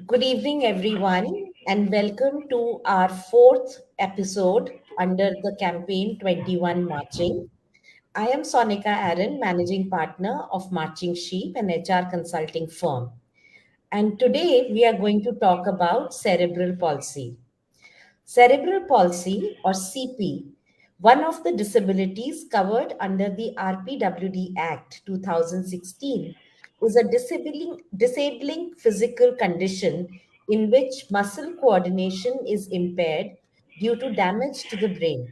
Good evening, everyone, and welcome to our fourth episode under the campaign 21 Marching. I am Sonica Aron, managing partner of Marching Sheep, an HR consulting firm. And today we are going to talk about cerebral palsy. Cerebral palsy, or CP, one of the disabilities covered under the RPWD Act 2016, is a disabling physical condition in which muscle coordination is impaired due to damage to the brain.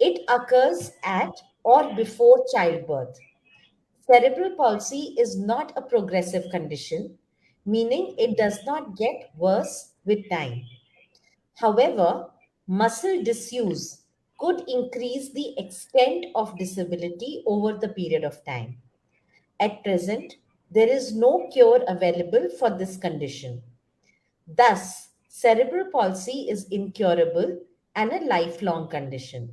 It occurs at or before childbirth. Cerebral palsy is not a progressive condition, meaning it does not get worse with time. However, muscle disuse could increase the extent of disability over the period of time. At present, there is no cure available for this condition. Thus, cerebral palsy is incurable and a lifelong condition.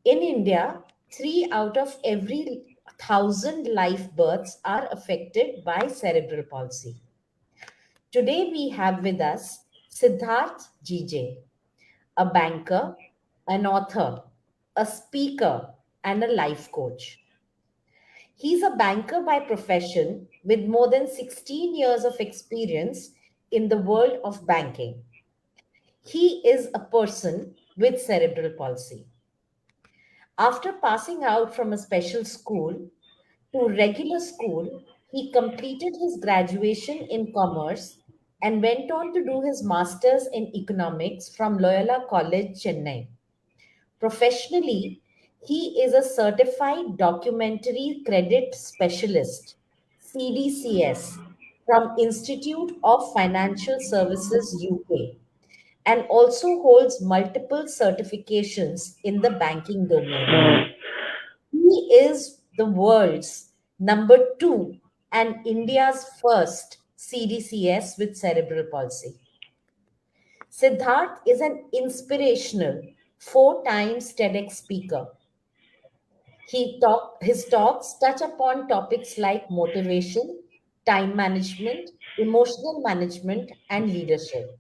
In India, 3 out of every 1,000 live births are affected by cerebral palsy. Today, we have with us Siddharth GJ, a banker, an author, a speaker, and a life coach. He's a banker by profession with more than 16 years of experience in the world of banking. He is a person with cerebral palsy. After passing out from a special school to regular school, he completed his graduation in commerce and went on to do his master's in economics from Loyola College, Chennai. Professionally, he is a certified documentary credit specialist, CDCS, from Institute of Financial Services UK, and also holds multiple certifications in the banking domain. He is the world's number two and India's first CDCS with cerebral palsy. Siddharth is an inspirational 4 times TEDx speaker. His talks touch upon topics like motivation, time management, emotional management, and leadership.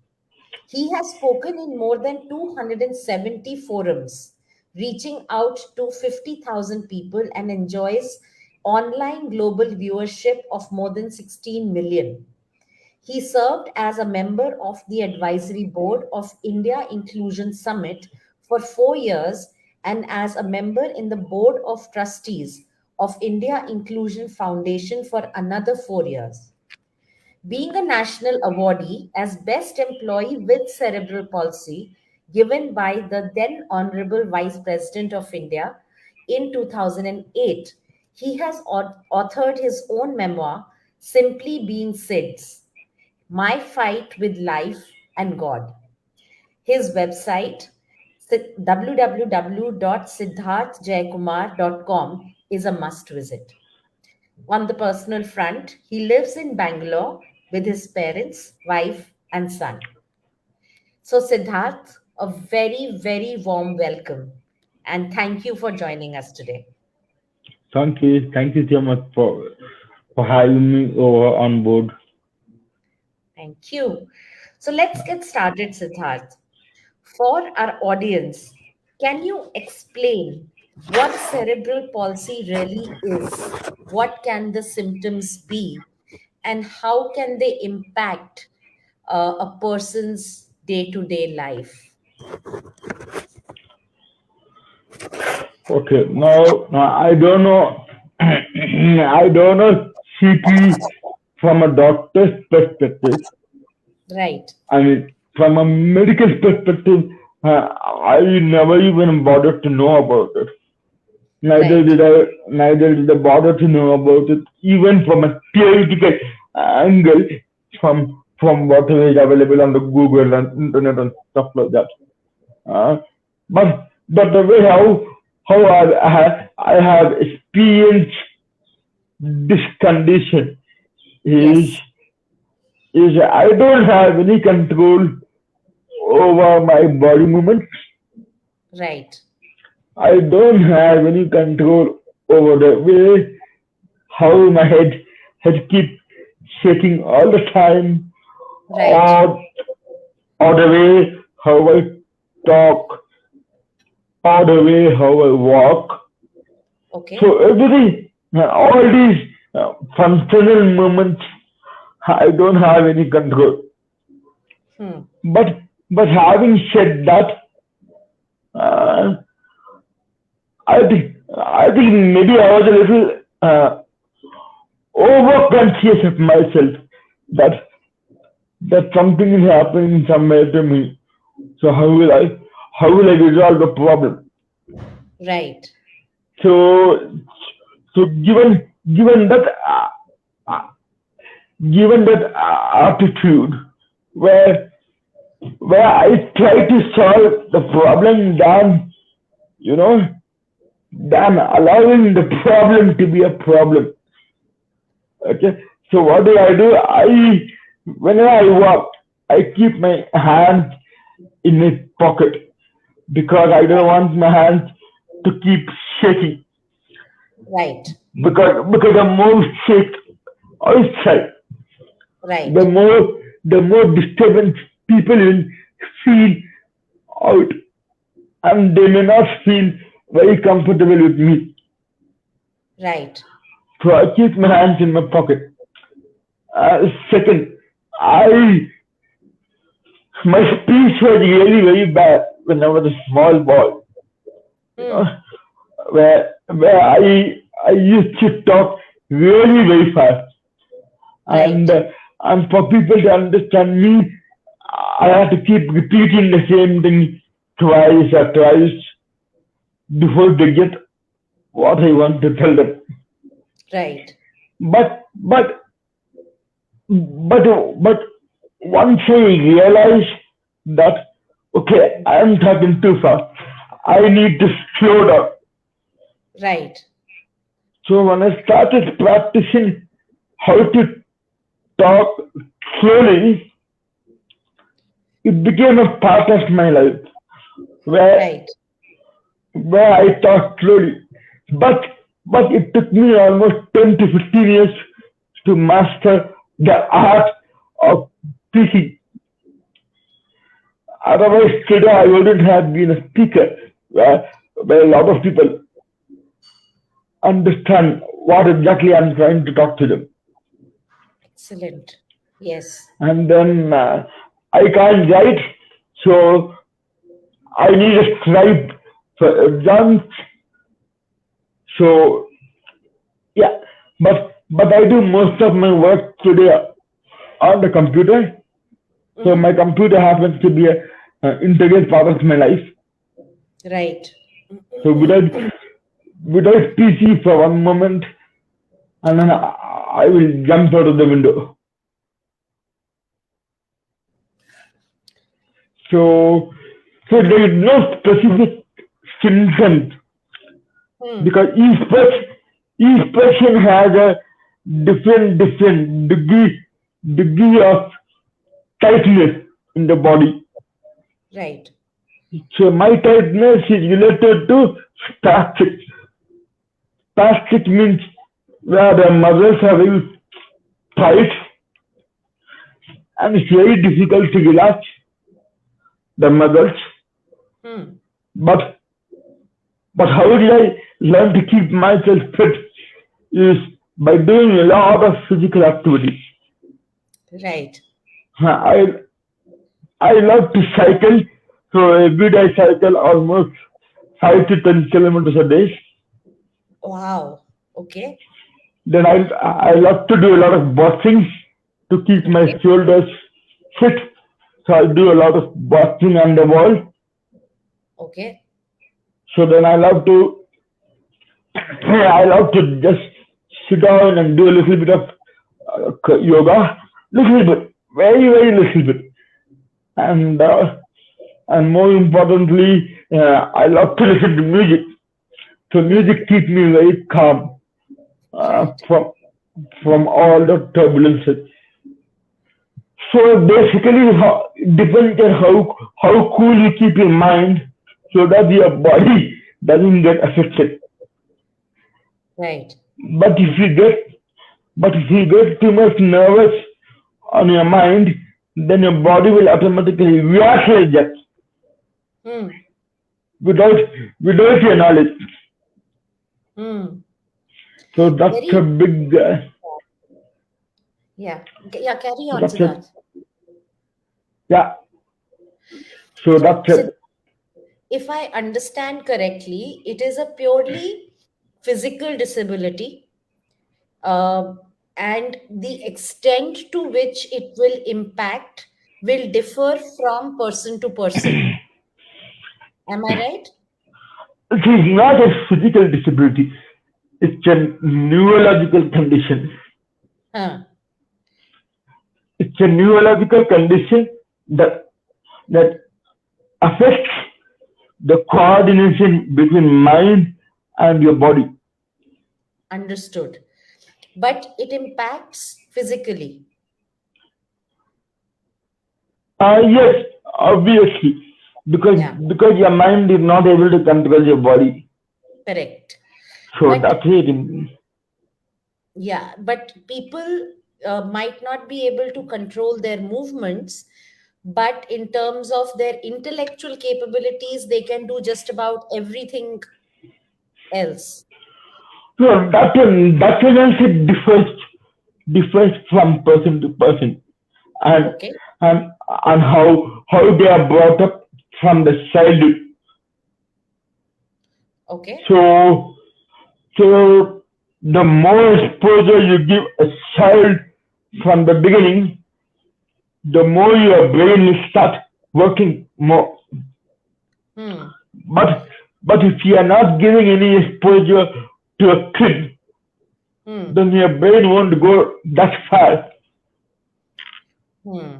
He has spoken in more than 270 forums, reaching out to 50,000 people and enjoys online global viewership of more than 16 million. He served as a member of the advisory board of India Inclusion Summit for 4 years and as a member in the board of trustees of India Inclusion Foundation for another 4 years. Being a national awardee as Best Employee with Cerebral Palsy, given by the then Honorable Vice President of India in 2008, he has authored his own memoir, Simply Being SIDS, My Fight with Life and God. His website, www.siddharthjayakumar.com, is a must visit. On the personal front, he lives in Bangalore with his parents, wife, and son. So, Siddharth, a very, very warm welcome and thank you for joining us today. Thank you so much for having me over on board. Thank you. So, let's get started, Siddharth. For our audience, can you explain what cerebral palsy really is? What can the symptoms be? And how can they impact a person's day to day life? Okay, now I don't know, I don't know CP from a doctor's perspective. Right, I mean, from a medical perspective, I never even bothered to know about it. right, Neither did I bother to know about it, even from a theoretical angle, from whatever is available on the Google and internet and stuff like that. Uh, but the way how I have experienced this condition is yes, is I don't have any control over my body movements. right, I don't have any control over the way how my head keep shaking all the time, Right. or the way how I talk, or the way how I walk. Okay. So everything, all these functional moments, I don't have any control. Hmm. But having said that, uh, I think maybe I was a little over conscious of myself that something is happening somewhere to me. So how will I resolve the problem? Right. So given that attitude where I try to solve the problem you know than allowing the problem to be a problem. Okay, so what do? Whenever I walk, I keep my hands in my pocket because I don't Right. want my hands to keep shaking. Right. Because the more shake outside, the Right. more disturbance people will feel out, and they may not feel very comfortable with me. Right. So I keep my hands in my pocket. Second, I my speech was really very bad when I was a small boy. You know, Hmm. where I used to talk really very fast, and Right. for people to understand me, I had to keep repeating the same thing twice or twice before they get what I want to tell them. Right. But but once I realized that okay, I am talking too fast, I need to slow down. Right. So when I started practicing how to talk slowly, it became a part of my life where Right. I talk slowly. But it took me almost 10 to 15 years to master the art of speaking. Otherwise, today I wouldn't have been a speaker where a lot of people understand what exactly I'm trying to talk to them. Excellent. Yes. And then I can't write, so I need a scribe for exams. So yeah, but I do most of my work today on the computer. So Hmm. my computer happens to be a integral part of my life. Right. So without PC for one moment, and then I will jump out of the window. So there is no specific symptoms Hmm. because each person has a different degree of tightness in the body. Right. So my tightness is related to spastic. Spastic means where the muscles are very tight and it's very difficult to relax the muscles. Hmm. But how did I learn to keep myself fit is by doing a lot of physical activity. Right. I love to cycle, so every day I cycle almost 5 to 10 kilometers a day. Wow. Okay. Then I love to do a lot of boxing to keep my Okay. shoulders fit. So I do a lot of boxing on the wall. Okay. So then I love to just sit down and do a little bit of yoga, little bit, very very little bit, and more importantly, I love to listen to music. So Hmm. music keeps me very calm Right. from all the turbulences. So basically, depends on how cool you keep your mind, so that your body doesn't get affected. Right. But if you get too much nervous on your mind, then your body will automatically react like that Hmm. without without your knowledge. Hmm. So that's a Very, big. yeah. Yeah, carry So on, that's it. Siddharth. Yeah. So So, that's it. if I understand correctly, it is a purely physical disability, uh, and the extent to which it will impact will differ from person to person. Am I right? It is not a physical disability. It's a neurological condition. Huh. It's a neurological condition that that affects the coordination between mind and your body. Understood. But it impacts physically. Yes, obviously, because Yeah, your mind is not able to control your body. correct. So But that's it. yeah, but people might not be able to control their movements, but in terms of their intellectual capabilities, they can do just about everything else. So that also differs from person to person, and Okay, and and how they are brought up from the childhood. okay, So so the more exposure you give a child from the beginning, the more your brain will start working more. hmm, But if you are not giving any exposure to a kid, hmm, then your brain won't go that far. hmm.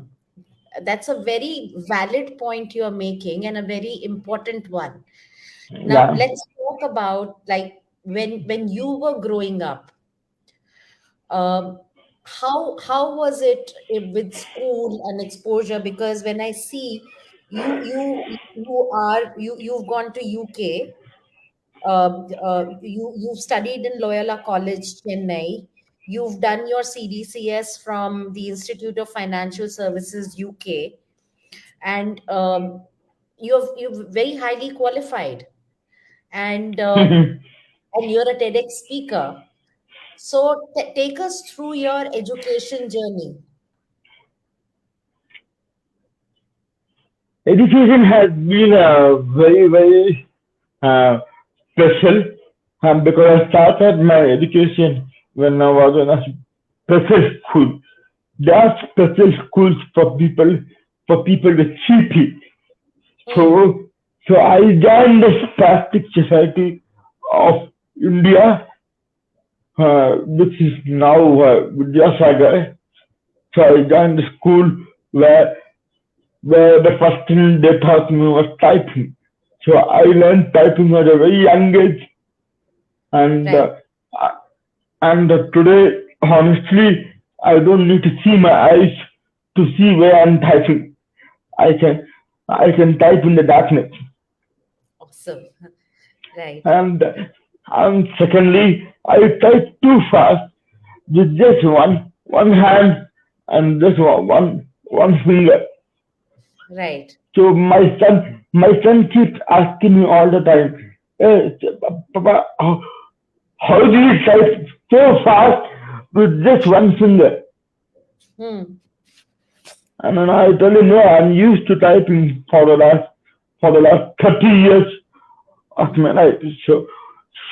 That's a very valid point you're making and a very important one. Now, Yeah. let's talk about like when you were growing up. Um, how was it with school and exposure? Because when I see you've gone to UK. You've studied in Loyola College, Chennai. You've done your CDCS from the Institute of Financial Services, UK, and you're very highly qualified, and you're a TEDx speaker. So take us through your education journey. Education has been very uh, special, because I started my education when I was in a special school. There are special schools for people with CP. Hmm. So I joined the Spastic Society of India, which is now Vidyasagar. So I joined the school where the first thing they taught me was typing. So I learned typing at a very young age, and Right. today, honestly, I don't need to see my eyes to see where I'm typing. I can type in the darkness. Awesome. Right. And secondly, I type too fast with just one hand and just one finger. Right. So my son keeps asking me all the time, hey, Papa, how do you type so fast with just one finger? Hmm. And then I tell him, no, I'm used to typing for the last 30 years of Hmm. my life. So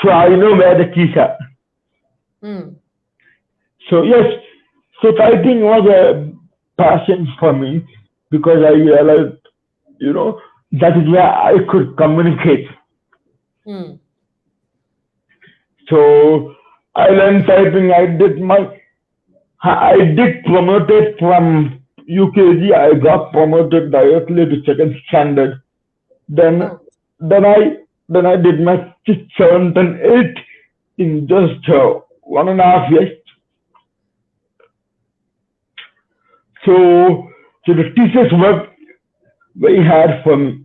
I know where the keys are. Hmm. So yes, so typing was a passion for me because I realized, you know, that is where I could communicate. Hmm. So I learned typing. I did promoted from UKG. I got promoted directly to second standard. Then Oh. then I did my sixth, seventh, and eighth in just 1.5 years. So the teachers worked very hard for me.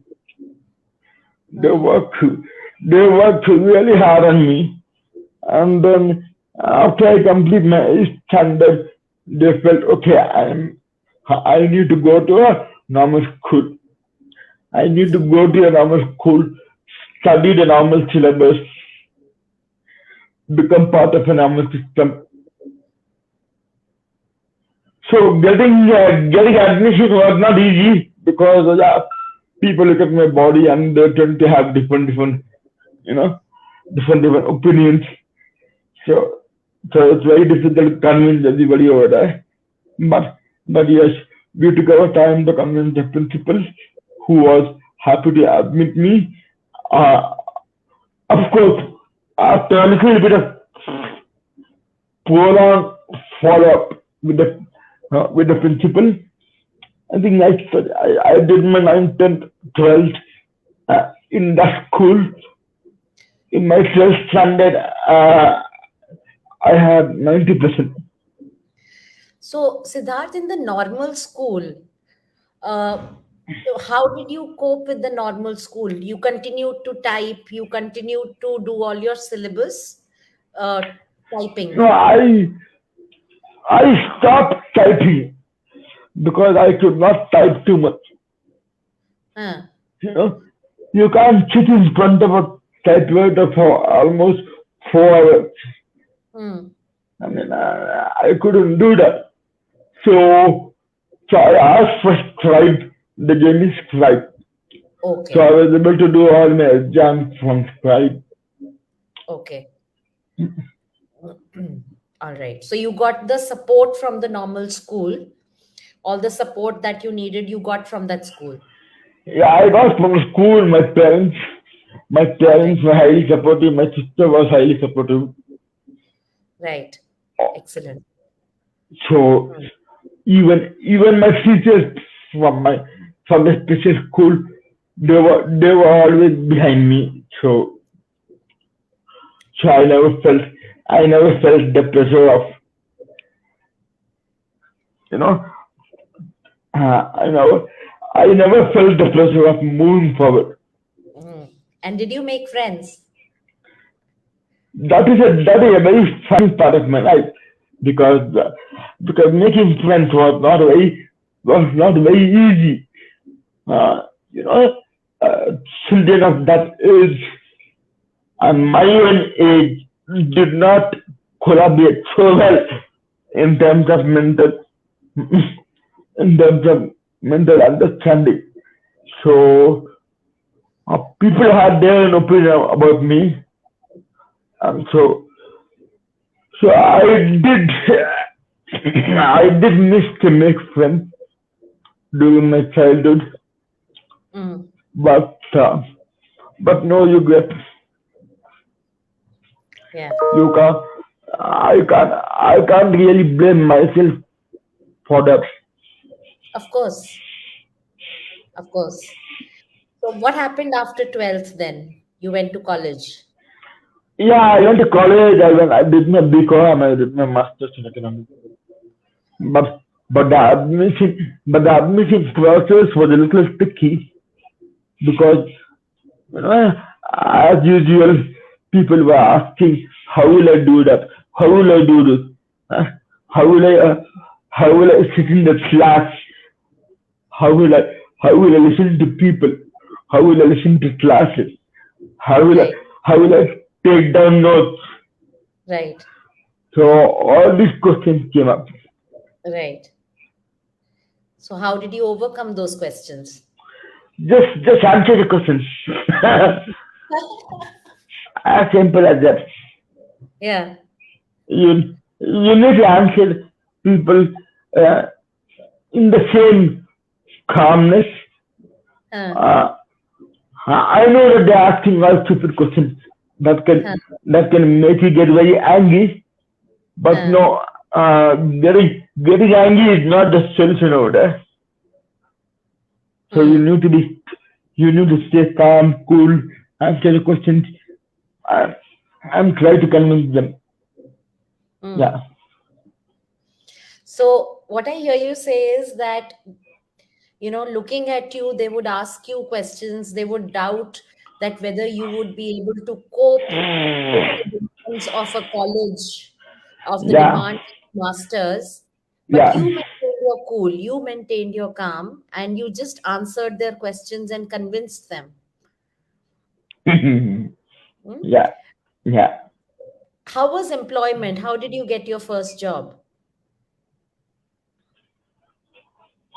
They Hmm. worked really hard on me. And then after I complete my eighth standard, they felt okay. I need to go to a normal school. I need to go to a normal school, study the normal syllabus, become part of a normal system. So getting admission was not easy because people look at my body and they tend to have you know different opinions. So it's very difficult to convince everybody over there. But yes, we took our time to convince the principal, who was happy to admit me. Uh, of course, after a little bit of prolonged follow up with the principal, I think I did my 9th, 10th, 12th in that school. In my 12th standard, I had 90%. So, Siddharth, in the normal school, uh, how did you cope with the normal school? You continued to type, you continued to do all your syllabus No, typing. I stopped typing because I could not type too much. Huh. You know, you can't sit in front of a typewriter for almost 4 hours. Hmm. I mean, I couldn't do that. So, I asked for Scribe. They gave me Scribe. So I Okay. was able to do all my exams from Scribe. Okay. All right. So you got the support from the normal school. All the support that you needed, you got from that school. Yeah, I got from school. My parents Right. were highly supportive. My sister was highly supportive. Right. Excellent. So Hmm. even my teachers from my from the special school, they were always behind me. So I never felt the pressure of you know uh, I never I never felt the pressure of moving forward. Hmm. And did you make friends? That is a very funny part of my life because making friends was not very easy. Uh, you know, children of that age and my own age did not collaborate so well in terms of mental understanding. So people had their own opinion about me, and so I did miss to make friends during my childhood, Hmm. but uh, but no, Yeah. you can't I can't really blame myself for that. Of course. Of course. So what happened after 12th then? You went to college. Yeah, I went to college. I did my BCom. I did my masters in economics. But the admission process was a little tricky because you know, as usual, people were asking, "How will I do that? How will I do this? Huh? How will I uh, how will I sit in the class? How will I how will I listen to people? How will I listen to classes? How will I Right. how will I take down notes?" Right. So all these questions came up. Right. So how did you overcome those questions? Just answer the questions. As simple as that. Yeah. You need to answer people uh, in the same calmness. Huh. Uh, I know that they're asking all stupid questions that Huh. can make you get very angry, but Huh. no, getting angry is not the solution over there. So Hmm. you need to stay calm, cool, answer the questions, and, and try to convince them. Hmm. Yeah, So what I hear you say is that, looking at you, they would ask you questions, they would doubt that whether you would be able to cope with the demands of a college, of the yeah, demands of masters, but you yeah. maintained your cool, you maintained your calm, and you just answered their questions and convinced them. Hmm? Yeah, yeah. How was employment? How did you get your first job?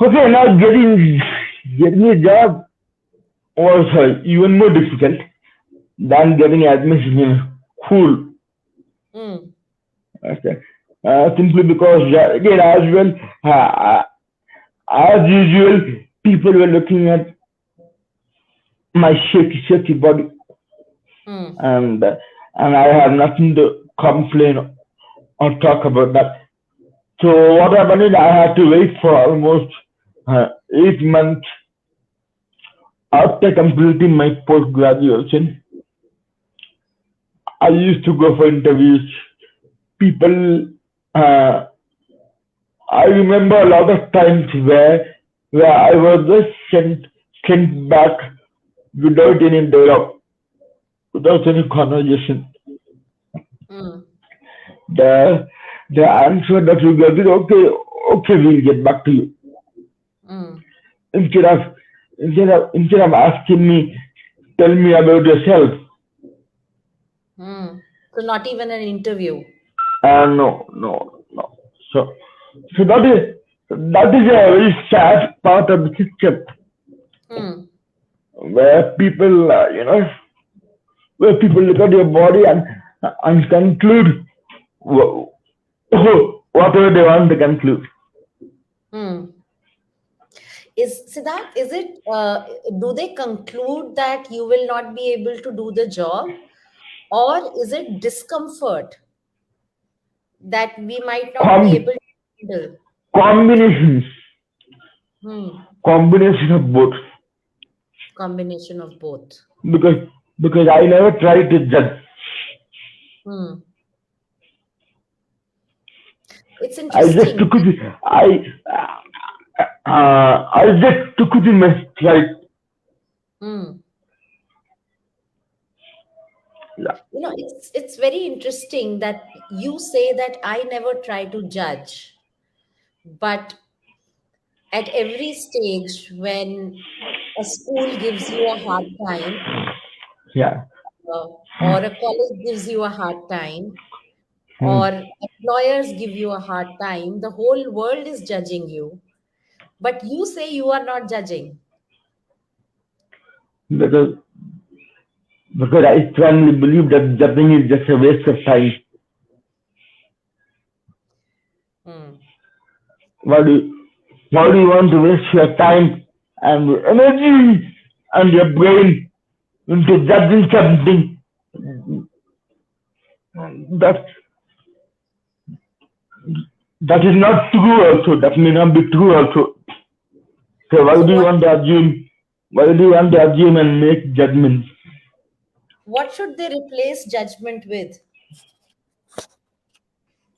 Okay, now getting a job was even more difficult than getting admission in school. Hmm. Okay. Simply because again as well, uh, as usual, people were looking at my shaky body, Hmm. and I have nothing to complain or talk about that. So what happened is I had to wait for almost 8 months after completing my post graduation. I used to go for interviews. People, uh, I remember a lot of times where I was just sent back without any dialogue, without any conversation. Hmm. The the answer that you get is okay, okay, we'll get back to you. Hmm. Instead of instead of asking me, tell me about yourself. Hmm. So not even an interview. No, no, no. So so that is a very sad part of the system Hmm. where people where people look at your body and conclude wh- whatever they want to conclude. Hmm. Is Siddharth, is it, do they conclude that you will not be able to do the job, or is it discomfort that we might not be Com- able to handle? combinations, Hmm. combination of both. Combination of both. Because I never tried to judge. Hmm. It's I just interesting. took it. I just took it in my stride. Hmm. Yeah. It's very interesting that you say that I never try to judge, but at every stage when a school gives you a hard time, Yeah. uh, or a college gives you a hard time, Hmm. or employers give you a hard time, the whole world is judging you, but you say you are not judging. Because I strongly believe that judging is just a waste of time. Hmm. Why do you want to waste your time and your energy and your brain into judging something that that is not true also, that may not be true also. So why So do you want to assume and make judgments? what should they replace judgment with?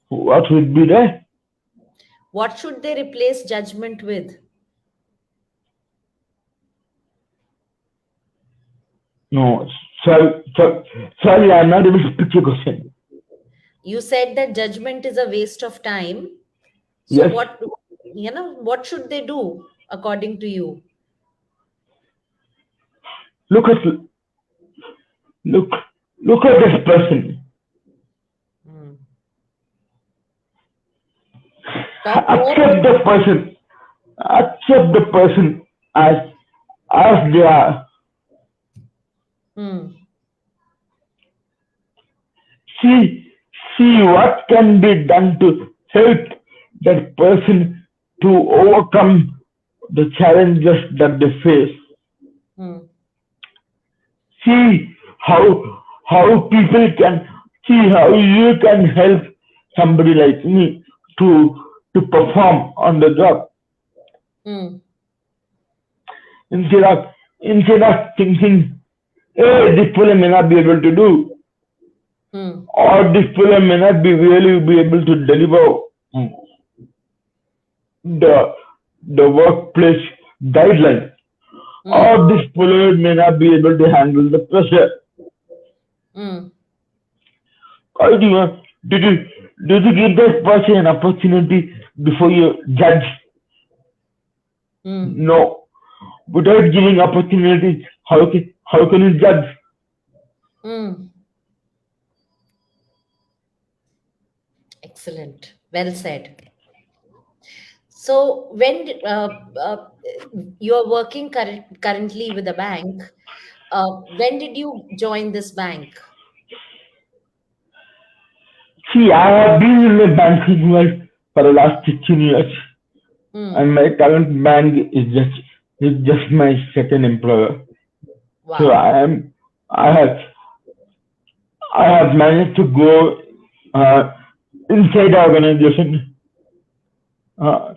What would be there? What should they replace judgment with? No, sorry, I'm not able to pick your question. You said that judgment is a waste of time. So Yes, what should they do according to you? look at look look at this person. Hmm. Talk more. Accept the person. Accept the person as they are. Hmm. See what can be done to help that person to overcome the challenges that they face. Hmm. See how people can see how you can help somebody like me to perform on the job Hmm. instead of thinking, hey, this fellow may not be able to do, Hmm. or this fellow may not be really be able to deliver the workplace guidelines, Hmm. or this fellow may not be able to handle the pressure. Hmm. Or did you give that person an opportunity before you judge? Mm, No, without giving opportunities, how can you judge? mm. Excellent. Well said. So, you are working currently with a bank, when did you join this bank? See, I have been in the banking world for the last 16 years, Hmm. and my current bank is just my second employer. So Wow. I have I have managed to go uh, inside the organization uh,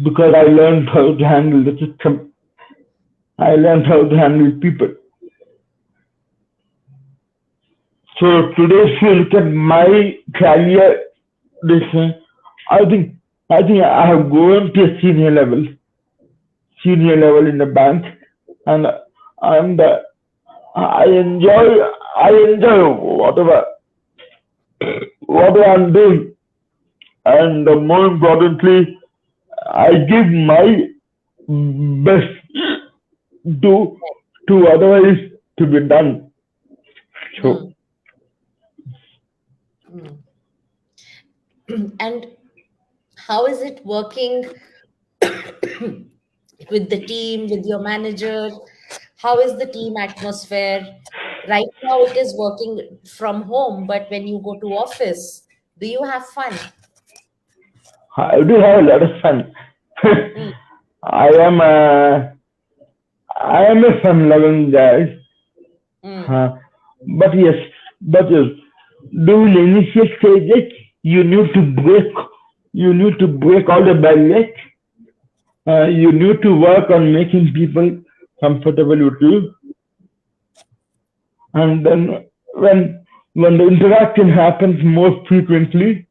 because I learned how to handle the system. I learned how to handle people. So today, if you look at my career, this I think I have gone to a senior level in the bank, and and I enjoy I enjoy whatever I'm doing, and more importantly, I give my best to to whatever is to be done. So Hmm. Hmm. And how is it working with the team, with your manager? How is the team atmosphere? Right now, it is working from home, but when you go to office, do you have fun? I do have a lot of fun. Hmm. I am a I am a fun-loving guy. Hmm. Uh, but yes, during the initial stages, you need to break you need to break all the barriers. You need to work on making people comfortable with you, and then when the interaction happens more frequently,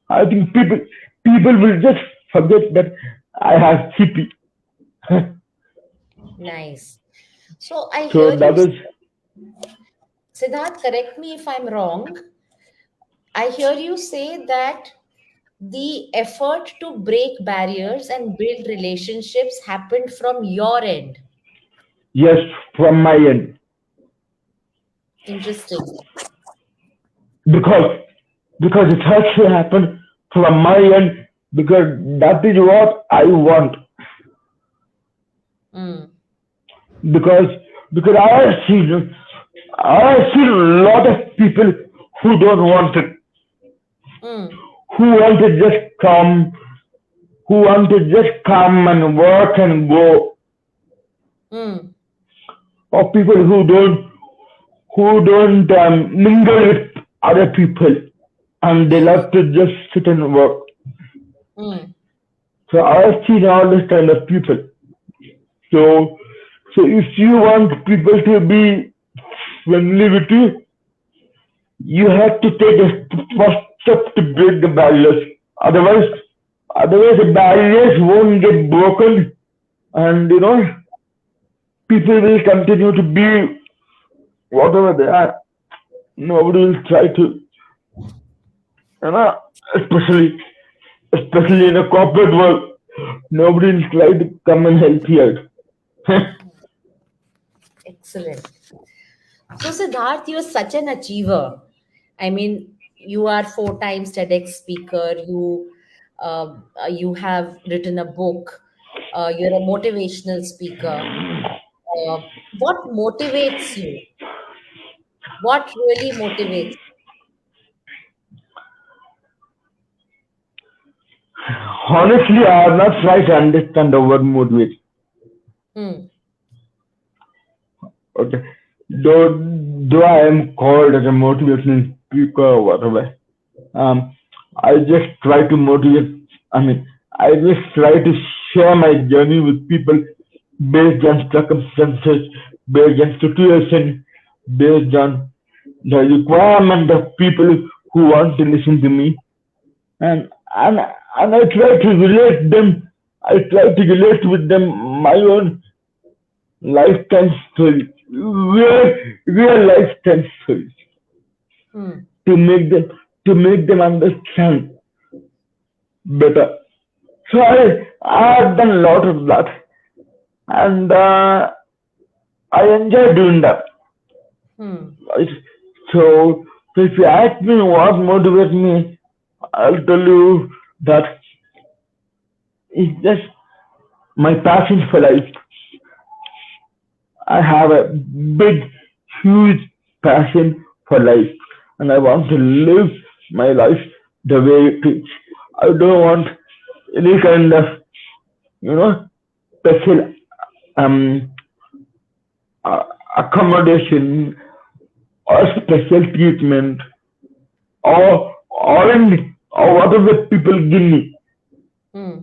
I think people will just forget that I have CP. Nice. So I So hear you, that is Siddharth, correct me if I'm wrong. I hear you say that the effort to break barriers and build relationships happened from your end. yes from my end, Interesting. because it has to happen from my end, because that is what I want. Mm, because because I have seen a lot of people who don't want it, mm, who want to just come and work and go, mm, or people who don't mingle with other people, and they love to just sit and work. mm, So I've seen all this kind of people. So if you want people to be friendly with you, you have to take a first step to break the barriers. Otherwise, the barriers won't get broken, and people will continue to be whatever they are. Nobody will try to, you know, especially in a corporate world, nobody will try to come and help you out. excellent. So, Siddharth, you're such an achiever. I mean, you are four times TEDx speaker. You have written a book. You're a motivational speaker. What motivates you? What really motivates? Honestly, I have not tried to understand the word motivate. Hmm. Okay. Though I am called as a motivational speaker or whatever, um, I just try to motivate. I mean, I just try to share my journey with people based on circumstances, based on situation, based on the requirement of people who want to listen to me, and and and I try to relate them. I try to relate with them my own lifetime stories, real lifetime stories, Hmm. to make them understand better. So I've done a lot of that, and I enjoy doing that. Hmm. Right? So, so if you ask me what motivates me, I'll tell you that it's just my passion for life. I have a big, huge passion for life, and I want to live my life the way it is. I don't want any kind of, you know, special um accommodation or special treatment or whatever people give me. Hmm.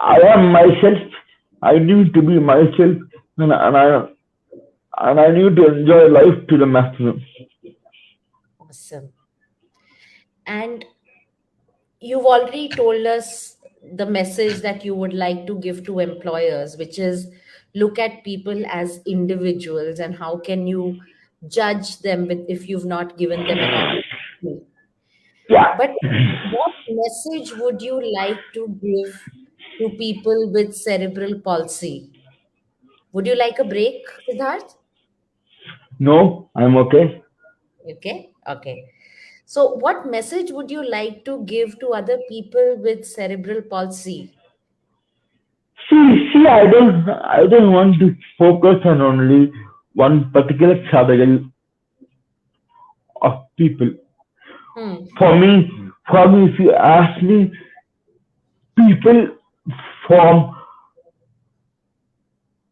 I am myself. I need to be myself, and I need to enjoy life to the maximum. Awesome. And you've already told us the message that you would like to give to employers, which is look at people as individuals and how can you judge them if you've not given them an opportunity. Yeah. But what message would you like to give to people with cerebral palsy? Would you like a break, Siddharth? No, I'm okay. Okay, okay. So, what message would you like to give to other people with cerebral palsy? I don't want to focus on only one particular category of people. Hmm. For me, if you ask me, people form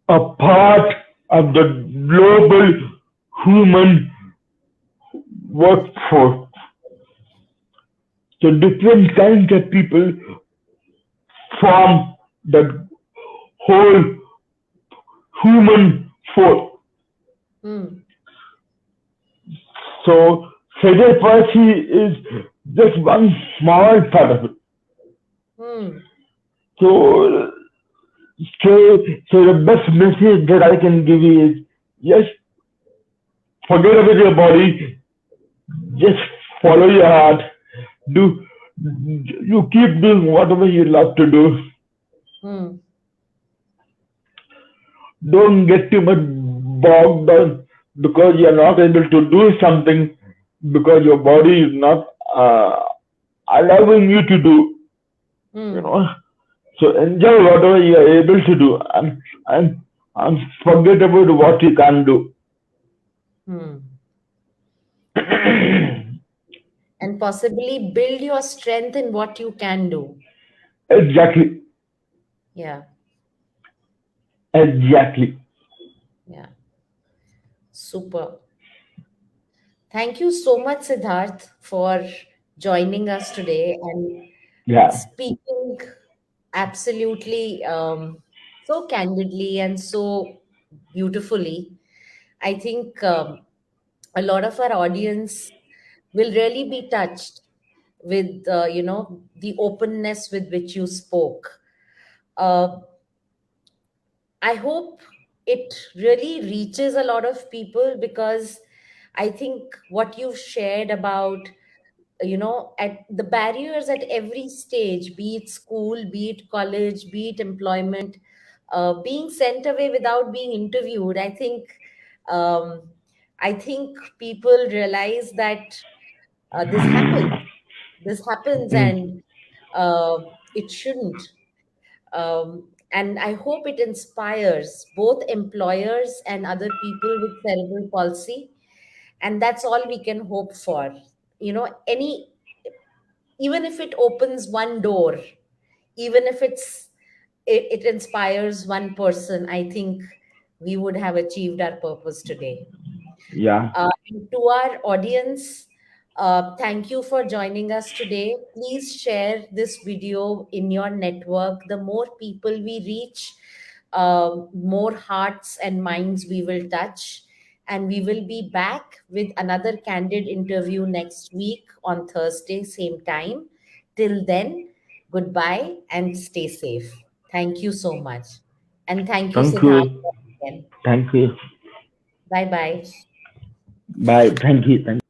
a part of the global human workforce. So different kinds of people form the whole human force. Hmm. So cerebral palsy is just one small part of it. Hmm. So, so the best message that I can give you is yes, forget about your body, just follow your heart. Do you keep doing whatever you love to do. Hmm. Don't get too much bogged down because you're not able to do something because your body is not allowing you to do. You Hmm. know, so enjoy whatever you are able to do, and and forget about what you can't do. Hmm. And possibly build your strength in what you can do. Exactly, Yeah. exactly. Yeah. Super. Thank you so much, Siddharth, for joining us today and Yeah. speaking absolutely so candidly and so beautifully. I think a lot of our audience will really be touched with the openness with which you spoke. Uh, I hope it really reaches a lot of people because I think what you've shared about at the barriers at every stage, be it school, be it college, be it employment, being sent away without being interviewed, um, I think people realize that this happens. This happens, Mm. and it shouldn't. And I hope it inspires both employers and other people with cerebral palsy. And that's all we can hope for. Any even if it opens one door, even if it inspires one person, I think we would have achieved our purpose today. Yeah. And to our audience, thank you for joining us today. Please share this video in your network. The more people we reach, more hearts and minds we will touch. And we will be back with another candid interview next week on Thursday, same time. Till then, goodbye and stay safe. Thank you so much. And thank you, Thank Siddharth, you. again. Thank you. Bye bye. Bye. Thank you. Thank you.